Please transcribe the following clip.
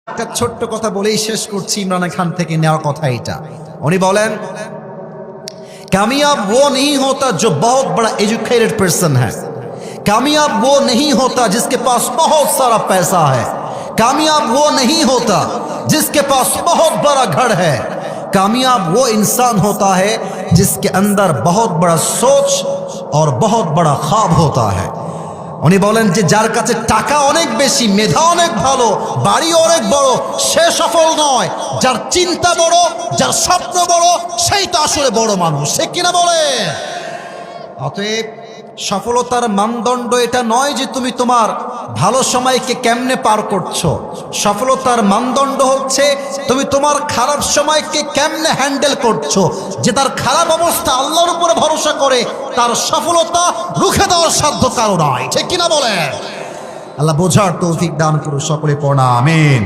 একটা ছোট্ট কথা বলেই শেষ করছি। ইমরান খান থেকে নেওয়া কথা এটা। উনি বলেন, कामयाब वो नहीं होता जो बहुत बड़ा एजुकेटेड पर्सन है, कामयाब वो नहीं होता जिसके पास बहुत सारा पैसा है, कामयाब वो नहीं होता जिसके पास बहुत बड़ा घर है, कामयाब वो इंसान होता है जिसके अंदर बहुत बड़ा सोच और बहुत बड़ा ख्वाब होता है। উনি বলেন যে যার কাছে টাকা অনেক বেশি, মেধা অনেক ভালো, বাড়ি অনেক বড়, সে সফল নয়। যার চিন্তা বড়, যার স্বপ্ন বড়, সেই তো আসলে বড় মানুষ। সে কিনা বলে? অতএব সফলতার মানদণ্ড এটা নয় যে তুমি তোমার ভালো সময়কে কেমনে পার করছো। সফলতার মানদণ্ড হচ্ছে তুমি তোমার খারাপ সময়কে কেমনে হ্যান্ডেল করছো। যে তার খারাপ অবস্থা আল্লাহর উপরে ভরসা করে, তার সফলতা রুখে দেওয়ার সাধ্য কারো নয়। ঠিক কিনা বলে? আল্লাহ বোঝার তৌফিক দান করুন সকলে, পড়া আমিন।